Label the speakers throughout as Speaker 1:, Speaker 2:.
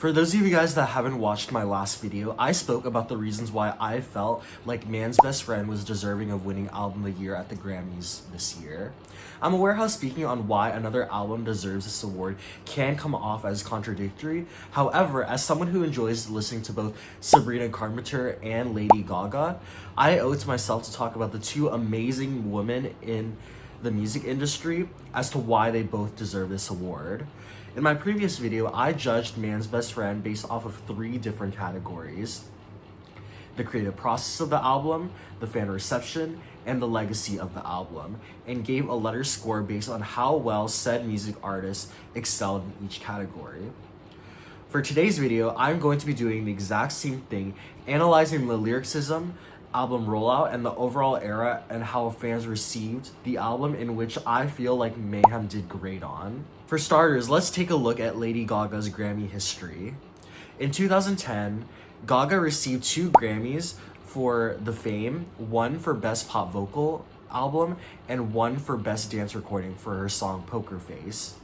Speaker 1: For those of you guys that haven't watched my last video, I spoke about the reasons why I felt like Man's Best Friend was deserving of winning Album of the Year at the Grammys this year. I'm aware how speaking on why another album deserves this award can come off as contradictory. However, as someone who enjoys listening to both Sabrina Carpenter and Lady Gaga, I owe it to myself to talk about the two amazing women in the music industry as to why they both deserve this award. In my previous video, I judged Man's Best Friend based off of 3 different categories: the creative process of the album, the fan reception, and the legacy of the album, and gave a letter score based on how well said music artist excelled in each category. For today's video, I'm going to be doing the exact same thing, analyzing the lyricism, album rollout, and the overall era and how fans received the album, in which I feel like Mayhem did great on. For starters, let's take a look at Lady Gaga's Grammy history. In 2010, Gaga received 2 Grammys for The Fame, 1 for Best Pop Vocal Album, and 1 for Best Dance Recording for her song Poker Face.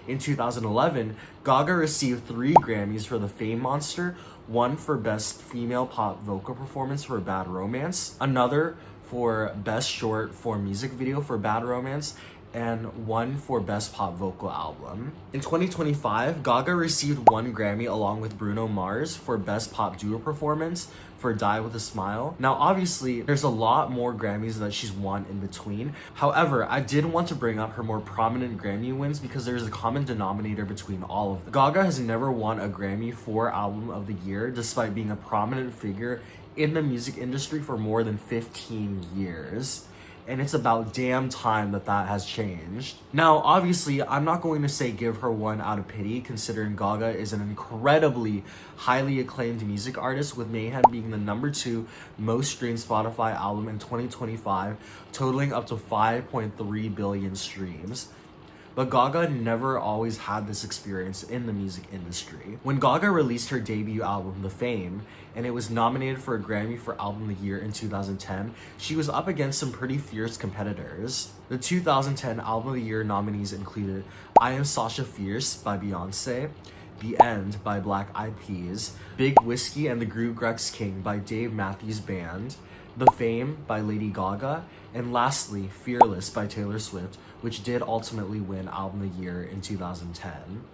Speaker 1: In 2011, Gaga received 3 Grammys for The Fame Monster, 1 for Best Female Pop Vocal Performance for Bad Romance, another for Best Short Form Music Video for Bad Romance, and 1 for Best Pop Vocal Album. In 2025, Gaga received 1 Grammy along with Bruno Mars for Best Pop Duo Performance for Die With A Smile. Now obviously, there's a lot more Grammys that she's won in between. However, I did want to bring up her more prominent Grammy wins because there's a common denominator between all of them. Gaga has never won a Grammy for Album of the Year despite being a prominent figure in the music industry for more than 15 years. And it's about damn time that has changed. Now, obviously, I'm not going to say give her one out of pity, considering Gaga is an incredibly highly acclaimed music artist, with Mayhem being the #2 most streamed Spotify album in 2025, totaling up to 5.3 billion streams. But Gaga never always had this experience in the music industry. When Gaga released her debut album, The Fame, and it was nominated for a Grammy for Album of the Year in 2010, she was up against some pretty fierce competitors. The 2010 Album of the Year nominees included I Am Sasha Fierce by Beyonce, The End by Black Eyed Peas, Big Whiskey and the Groove Grex King by Dave Matthews Band, The Fame by Lady Gaga, and lastly, Fearless by Taylor Swift, which did ultimately win Album of the Year in 2010.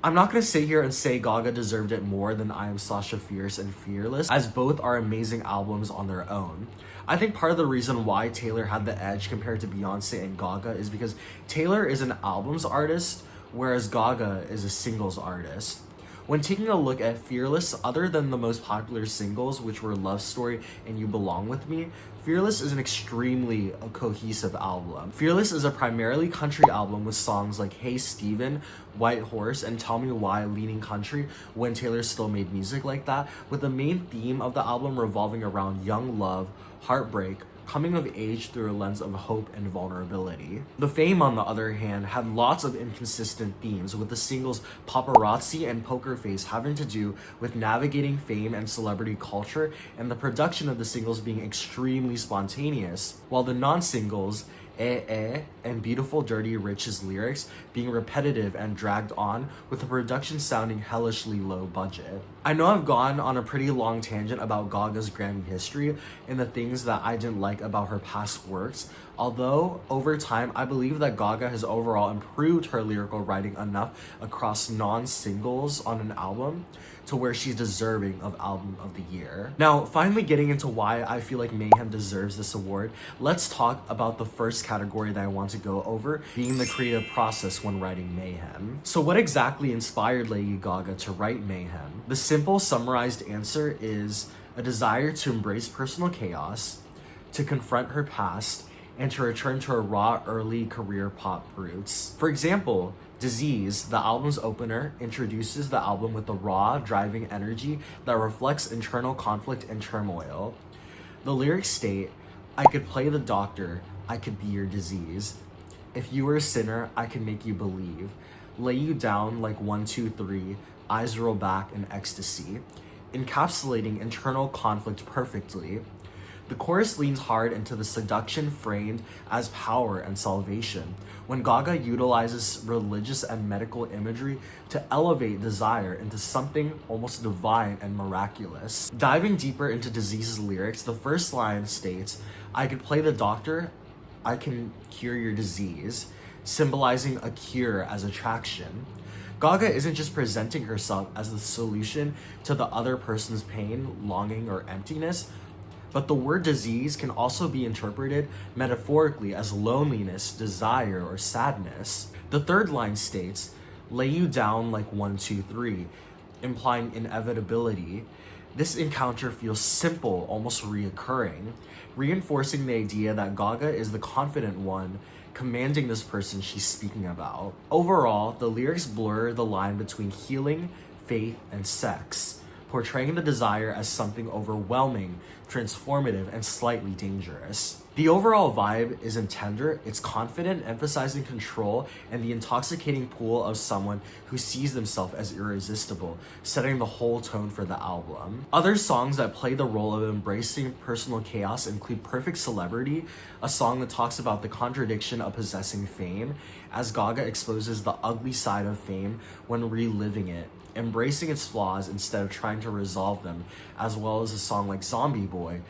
Speaker 1: I'm not going to sit here and say Gaga deserved it more than I Am Sasha Fierce and Fearless, as both are amazing albums on their own. I think part of the reason why Taylor had the edge compared to Beyonce and Gaga is because Taylor is an albums artist, whereas Gaga is a singles artist. When taking a look at Fearless, other than the most popular singles, which were Love Story and You Belong With Me, Fearless is an extremely cohesive album. Fearless is a primarily country album with songs like Hey Steven, White Horse, and Tell Me Why leaning country when Taylor still made music like that, with the main theme of the album revolving around young love, heartbreak, coming of age through a lens of hope and vulnerability. The Fame, on the other hand, had lots of inconsistent themes, with the singles Paparazzi and Poker Face having to do with navigating fame and celebrity culture, and the production of the singles being extremely spontaneous, while the non-singles and Beautiful Dirty Rich's lyrics being repetitive and dragged on, with the production sounding hellishly low budget. I know I've gone on a pretty long tangent about Gaga's Grammy history and the things that I didn't like about her past works, although over time I believe that Gaga has overall improved her lyrical writing enough across non-singles on an album to where she's deserving of Album of the Year. Now, finally getting into why I feel like Mayhem deserves this award, let's talk about the first category that I want to go over, being the creative process when writing Mayhem. So what exactly inspired Lady Gaga to write Mayhem? The simple summarized answer is a desire to embrace personal chaos, to confront her past, and to return to her raw early career pop roots. For example, Disease, the album's opener, introduces the album with a raw, driving energy that reflects internal conflict and turmoil. The lyrics state, I could play the doctor, I could be your disease. If you were a sinner, I could make you believe. Lay you down like 1, 2, 3, eyes roll back in ecstasy. Encapsulating internal conflict perfectly. The chorus leans hard into the seduction framed as power and salvation, when Gaga utilizes religious and medical imagery to elevate desire into something almost divine and miraculous. Diving deeper into Disease's lyrics, the first line states, "I could play the doctor, I can cure your disease," symbolizing a cure as attraction. Gaga isn't just presenting herself as the solution to the other person's pain, longing, or emptiness, but the word disease can also be interpreted metaphorically as loneliness, desire, or sadness. The third line states, "Lay you down like 1, 2, 3," implying inevitability. This encounter feels simple, almost reoccurring, reinforcing the idea that Gaga is the confident one commanding this person she's speaking about. Overall, the lyrics blur the line between healing, faith, and sex, portraying the desire as something overwhelming, transformative, and slightly dangerous. The overall vibe isn't tender, it's confident, emphasizing control and the intoxicating pull of someone who sees themselves as irresistible, setting the whole tone for the album. Other songs that play the role of embracing personal chaos include Perfect Celebrity, a song that talks about the contradiction of possessing fame, as Gaga exposes the ugly side of fame when reliving it, embracing its flaws instead of trying to resolve them, as well as a song like Zombie Boy,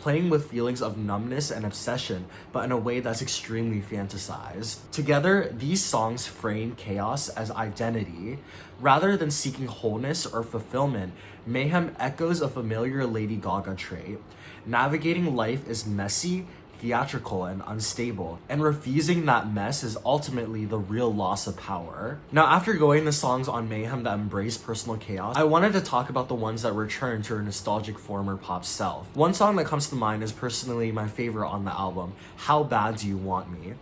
Speaker 1: playing with feelings of numbness and obsession, but in a way that's extremely fantasized. Together, these songs frame chaos as identity. Rather than seeking wholeness or fulfillment, Mayhem echoes a familiar Lady Gaga trait. Navigating life is messy, theatrical, and unstable, and refusing that mess is ultimately the real loss of power. Now, after going the songs on Mayhem that embrace personal chaos, I wanted to talk about the ones that return to her nostalgic former pop self. One song that comes to mind is personally my favorite on the album, "How Bad Do You Want Me?"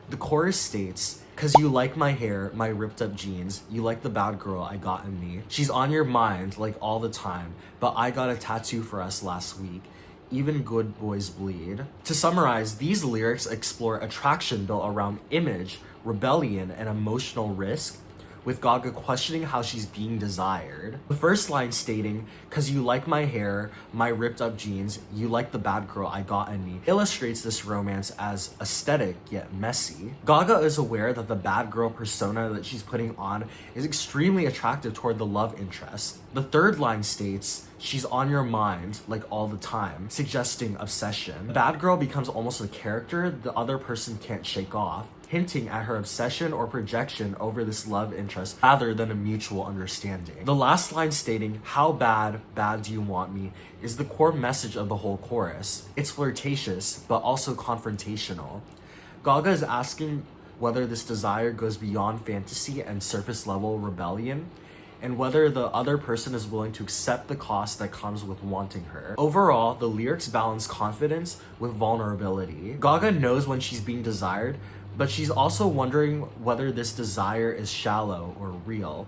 Speaker 1: The chorus states, "'Cause you like my hair, my ripped up jeans, you like the bad girl I got in me. She's on your mind like all the time, but I got a tattoo for us last week. Even good boys bleed." To summarize, these lyrics explore attraction built around image, rebellion, and emotional risk, with Gaga questioning how she's being desired. The first line stating, "'Cause you like my hair, my ripped up jeans, you like the bad girl I got in me," illustrates this romance as aesthetic yet messy. Gaga is aware that the bad girl persona that she's putting on is extremely attractive toward the love interest. The third line states, "She's on your mind like all the time," suggesting obsession. The bad girl becomes almost a character the other person can't shake off, hinting at her obsession or projection over this love interest rather than a mutual understanding. The last line stating, "How bad do you want me?" is the core message of the whole chorus. It's flirtatious, but also confrontational. Gaga is asking whether this desire goes beyond fantasy and surface level rebellion, and whether the other person is willing to accept the cost that comes with wanting her. Overall, the lyrics balance confidence with vulnerability. Gaga knows when she's being desired, but she's also wondering whether this desire is shallow or real.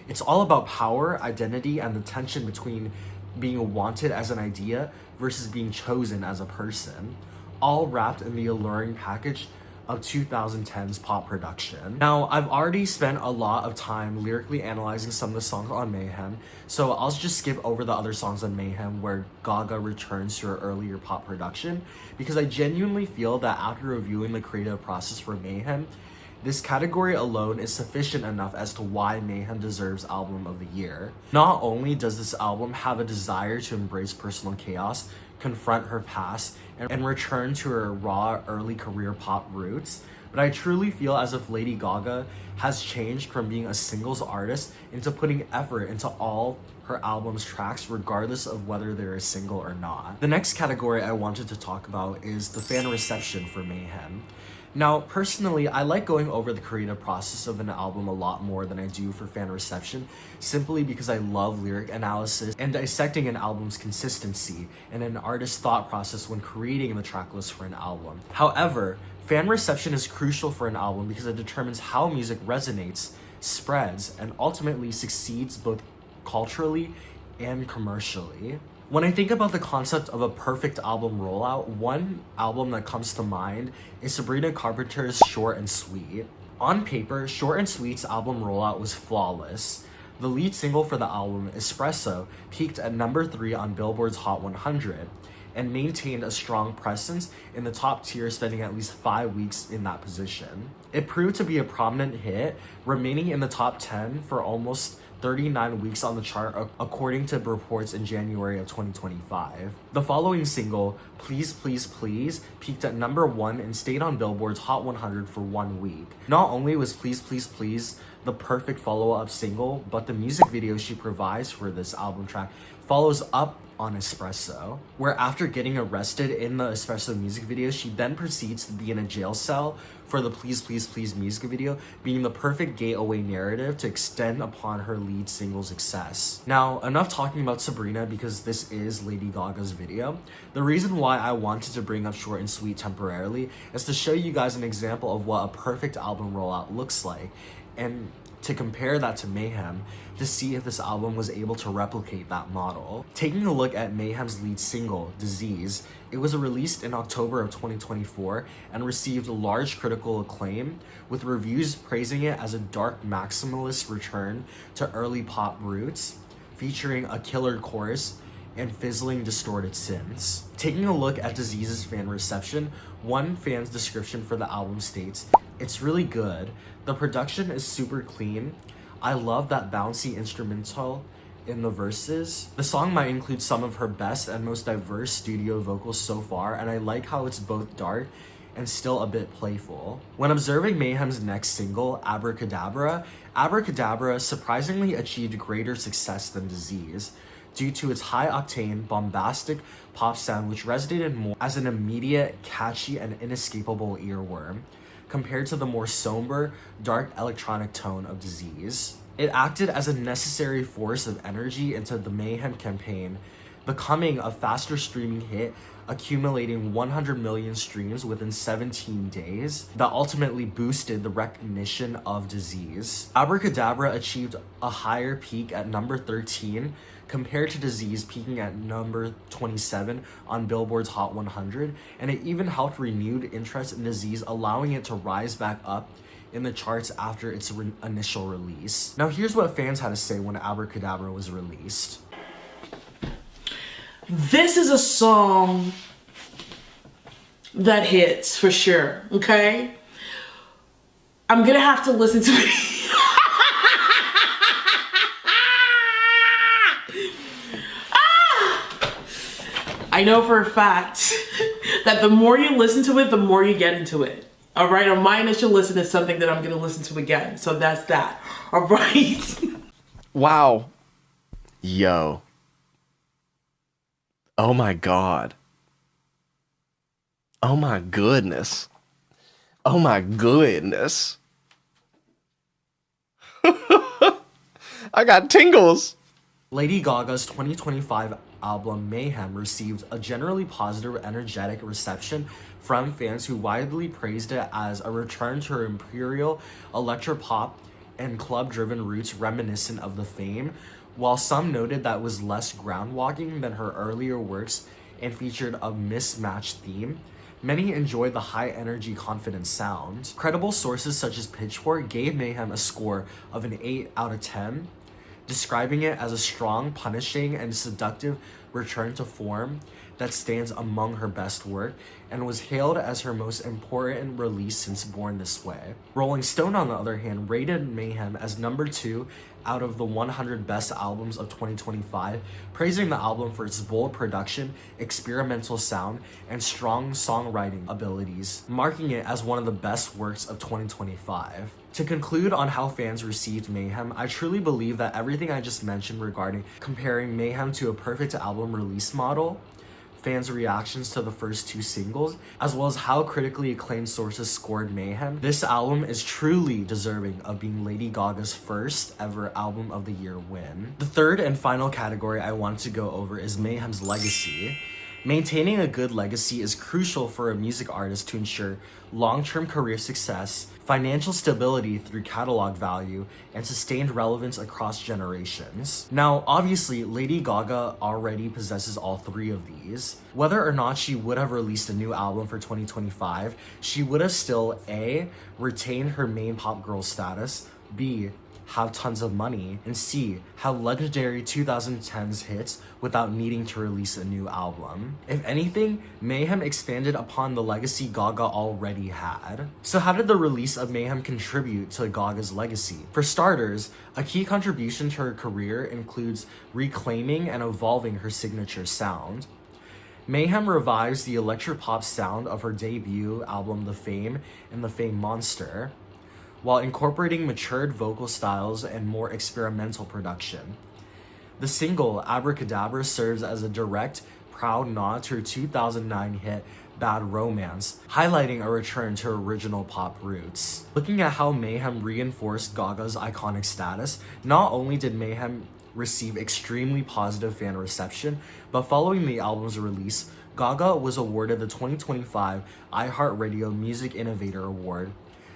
Speaker 1: It's all about power, identity, and the tension between being wanted as an idea versus being chosen as a person, all wrapped in the alluring package of 2010's pop production. Now, I've already spent a lot of time lyrically analyzing some of the songs on Mayhem, so I'll just skip over the other songs on Mayhem where Gaga returns to her earlier pop production, because I genuinely feel that after reviewing the creative process for Mayhem, this category alone is sufficient enough as to why Mayhem deserves Album of the Year. Not only does this album have a desire to embrace personal chaos, confront her past, and return to her raw early career pop roots, but I truly feel as if Lady Gaga has changed from being a singles artist into putting effort into all her album's tracks regardless of whether they're a single or not. The next category I wanted to talk about is the fan reception for Mayhem. Now, personally, I like going over the creative process of an album a lot more than I do for fan reception, simply because I love lyric analysis and dissecting an album's consistency and an artist's thought process when creating the tracklist for an album. However, fan reception is crucial for an album because it determines how music resonates, spreads, and ultimately succeeds both culturally and commercially. When I think about the concept of a perfect album rollout, one album that comes to mind is Sabrina Carpenter's Short and Sweet. On paper, Short and Sweet's album rollout was flawless. The lead single for the album, Espresso, peaked at number 3 on Billboard's Hot 100. and maintained a strong presence in the top tier, spending at least 5 weeks in that position. It proved to be a prominent hit, remaining in the top 10 for almost 39 weeks on the chart according to reports in January of 2025. The following single, Please Please Please, peaked at number 1 and stayed on Billboard's Hot 100 for 1 week. Not only was Please Please Please the perfect follow-up single, but the music video she provides for this album track follows up on Espresso, where after getting arrested in the Espresso music video, she then proceeds to be in a jail cell for the Please Please Please music video, being the perfect gateway narrative to extend upon her lead single's success. Now, enough talking about Sabrina because this is Lady Gaga's video. The reason why I wanted to bring up Short and Sweet temporarily is to show you guys an example of what a perfect album rollout looks like, and to compare that to Mayhem to see if this album was able to replicate that model. Taking a look at Mayhem's lead single, Disease, it was released in October of 2024 and received large critical acclaim, with reviews praising it as a dark maximalist return to early pop roots, featuring a killer chorus and fizzling distorted synths. Taking a look at Disease's fan reception, one fan's description for the album states, "It's really good. The production is super clean. I love that bouncy instrumental in the verses. The song might include some of her best and most diverse studio vocals so far, and I like how it's both dark and still a bit playful." When observing Mayhem's next single, Abracadabra, Abracadabra surprisingly achieved greater success than Disease, due to its high-octane, bombastic pop sound which resonated more as an immediate, catchy, and inescapable earworm, compared to the more somber, dark electronic tone of Disease. It acted as a necessary force of energy into the Mayhem campaign, becoming a faster streaming hit, accumulating 100 million streams within 17 days, that ultimately boosted the recognition of Disease. Abracadabra achieved a higher peak at number 13, compared to Disease peaking at number 27 on Billboard's Hot 100, and it even helped renewed interest in Disease, allowing it to rise back up in the charts after its initial release. Now here's what fans had to say when Abracadabra was released.
Speaker 2: This is a song that hits for sure, okay? I'm gonna have to listen to it. I know for a fact that the more you listen to it, the more you get into it. All right, on my initial listen is something that I'm gonna listen to again. So that's that, all right?
Speaker 3: Wow. Yo. Oh my God. Oh my goodness. Oh my goodness. I got tingles.
Speaker 1: Lady Gaga's 2025 album Mayhem received a generally positive, energetic reception from fans who widely praised it as a return to her imperial, electropop, and club-driven roots reminiscent of the fame, while some noted that it was less groundwalking than her earlier works and featured a mismatched theme. Many enjoyed the high-energy, confident sound. Credible sources such as Pitchfork gave Mayhem a score of an 8 out of 10, describing it as a strong, punishing, and seductive return to form that stands among her best work and was hailed as her most important release since Born This Way. Rolling Stone, on the other hand, rated Mayhem as number 2 out of the 100 best albums of 2025, praising the album for its bold production, experimental sound, and strong songwriting abilities, marking it as one of the best works of 2025. To conclude on how fans received Mayhem, I truly believe that everything I just mentioned regarding comparing Mayhem to a perfect album release model, fans' reactions to the first 2 singles, as well as how critically acclaimed sources scored Mayhem, this album is truly deserving of being Lady Gaga's first ever Album of the Year win. The third and final category I wanted to go over is Mayhem's legacy. Maintaining a good legacy is crucial for a music artist to ensure long-term career success, financial stability through catalog value, and sustained relevance across generations. Now, obviously, Lady Gaga already possesses all 3 of these. Whether or not she would have released a new album for 2025, she would have still A, retained her main pop girl status, B, have tons of money, and C, have legendary 2010s hits without needing to release a new album. If anything, Mayhem expanded upon the legacy Gaga already had. So how did the release of Mayhem contribute to Gaga's legacy? For starters, a key contribution to her career includes reclaiming and evolving her signature sound. Mayhem revives the electropop sound of her debut album The Fame and The Fame Monster, while incorporating matured vocal styles and more experimental production. The single Abracadabra serves as a direct, proud nod to her 2009 hit Bad Romance, highlighting a return to original pop roots. Looking at how Mayhem reinforced Gaga's iconic status, not only did Mayhem receive extremely positive fan reception, but following the album's release, Gaga was awarded the 2025 iHeartRadio Music Innovator Award,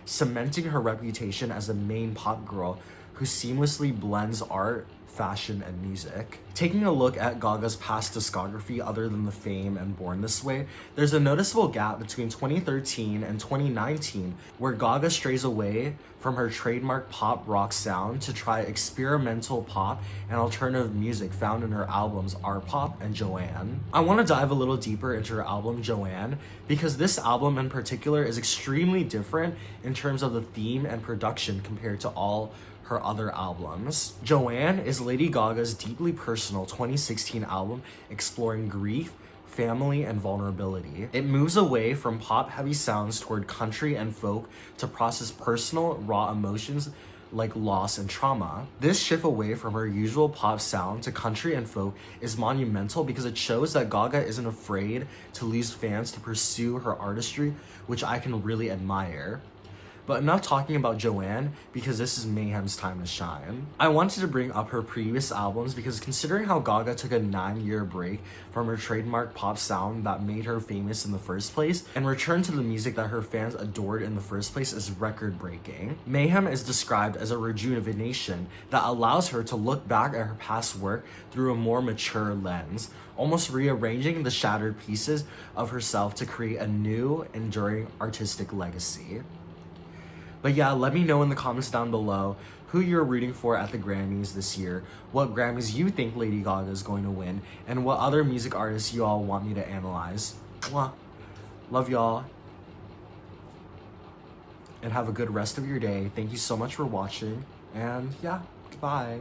Speaker 1: cementing her reputation as the main pop girl who seamlessly blends art, fashion, and music. Taking a look at Gaga's past discography other than The Fame and Born This Way, there's a noticeable gap between 2013 and 2019 where Gaga strays away from her trademark pop rock sound to try experimental pop and alternative music found in her albums Art Pop and Joanne. I want to dive a little deeper into her album Joanne because this album in particular is extremely different in terms of the theme and production compared to all her other albums. Joanne is Lady Gaga's deeply personal 2016 album exploring grief, family, and vulnerability. It moves away from pop-heavy sounds toward country and folk to process personal, raw emotions like loss and trauma. This shift away from her usual pop sound to country and folk is monumental because it shows that Gaga isn't afraid to lose fans to pursue her artistry, which I can really admire. But enough talking about Joanne because this is Mayhem's time to shine. I wanted to bring up her previous albums because considering how Gaga took a 9-year break from her trademark pop sound that made her famous in the first place and returned to the music that her fans adored in the first place is record-breaking. Mayhem is described as a rejuvenation that allows her to look back at her past work through a more mature lens, almost rearranging the shattered pieces of herself to create a new, enduring artistic legacy. But yeah, let me know in the comments down below who you're rooting for at the Grammys this year, what Grammys you think Lady Gaga is going to win, and what other music artists you all want me to analyze. Mwah. Love y'all. And have a good rest of your day. Thank you so much for watching. And yeah, goodbye.